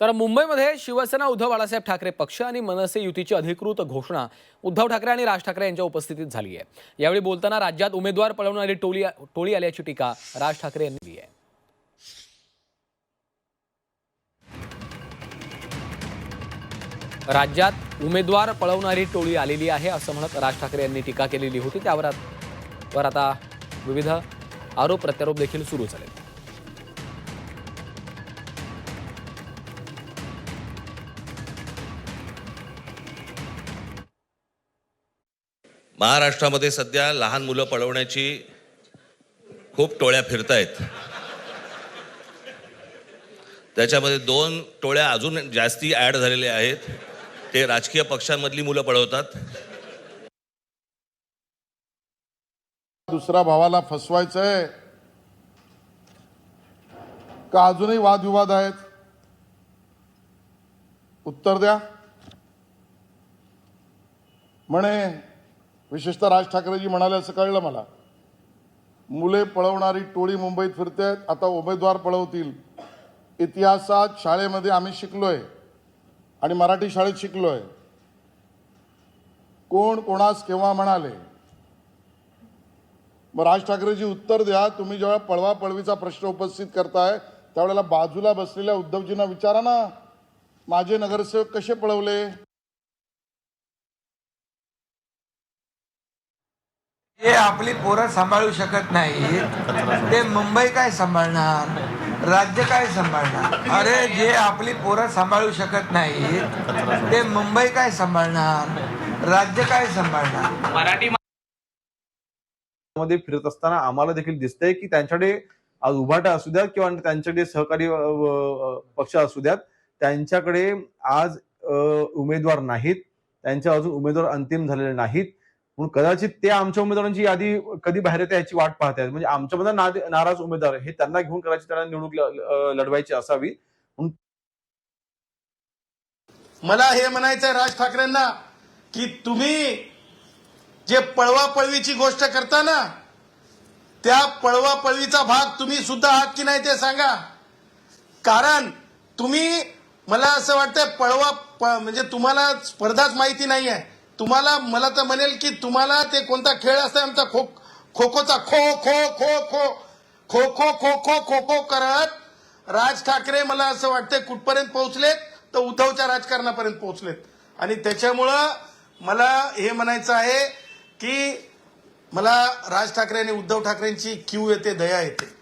तर मुंबईमध्ये शिवसेना उद्धव बाळासाहेब ठाकरे पक्ष आणि मनसे युतीची अधिकृत घोषणा उद्धव ठाकरे आणि राज ठाकरे यांच्या उपस्थितीत झाली आहे। यावेळी बोलताना राज्यात उमेदवार पळवणारी टोळी आल्याची टीका राज ठाकरे यांनी केली आहे। राज्यात उमेदवार पळवणारी टोळी आलेली आहे असं म्हणत राज ठाकरे यांनी टीका केलेली होती। त्यावर आता विविध आरोप प्रत्यारोप देखील सुरू झाले। महाराष्ट्रामध्ये सध्या लहान मुलं पळवण्याची खूप टोळ्या फिरतायत। त्याच्यामध्ये 2 टोळ्या अजून जास्ती ऍड झालेल्या आहेत। ते राजकीय पक्षांमधली मुलं पळवतात। दुसऱ्या भावाला फसवायचंय का अजूनही वादविवाद आहेत? उत्तर द्या। म्हणे विशेषतः राज ठाकरेजी म्हणाले असं कळलं मला, मुले पळवणारी टोळी मुंबईत फिरते, आता उमेदवार पळवतील। इतिहासात शाळेमध्ये आम्ही शिकलोय आणि मराठी शाळेत शिकलोय, कोण कोणास केव्हा म्हणाले। मग राज ठाकरेजी उत्तर द्या। तुम्ही जेव्हा पळवा पळवीचा प्रश्न उपस्थित करताय त्यावेळेला बाजूला बसलेल्या उद्धवजींना विचारा ना, माझे नगरसेवक कसे पळवले? जे आपली पोरं सांभाळू शकत नाही ते मुंबई काय सांभाळणार, राज्य काय सांभाळणार? अरे जे आपली पोरं सांभाळू शकत नाही ते मुंबई काय सांभाळणार, राज्य काय सांभाळणार? मराठी मध्ये फिरत असताना आम्हाला देखील दिसतंय की त्यांच्याकडे आज उभाटा असू द्यात किंवा त्यांच्याकडे सहकारी पक्ष असू द्यात, त्यांच्याकडे आज उमेदवार नाहीत, त्यांच्या अजून उमेदवार अंतिम झालेले नाहीत। म्हणून कदाचित ते आमच्या उमेदवारांची यादी कधी बाहेर येते याची वाट पाहतात। म्हणजे आमच्यामध्ये नाराज उमेदवार हे त्यांना घेऊन कदाचित त्यांना निवडणूक लढवायची असावी। मला हे म्हणायचंय राज ठाकरेंना की तुम्ही जे पळवापळवीची गोष्ट करता ना, त्या पळवापळवीचा भाग तुम्ही सुद्धा आहात की नाही ते सांगा। कारण तुम्ही, मला असं वाटतंय म्हणजे तुम्हाला स्पर्धाच माहिती नाहीये। तुम्हाला, मला तर म्हणेल की तुम्हाला ते कोणता खेळ असतो आमचा खो खोचा खो खो खो खो खो खो खो खो खो खो करत राज ठाकरे मला असं वाटतंय कुठपर्यंत पोहोचलेत, तर उद्धवच्या राजकारणापर्यंत पोहोचलेत। आणि त्याच्यामुळं मला हे म्हणायचं आहे की मला राज ठाकरे आणि उद्धव ठाकरेंची कीव येते, दया येते।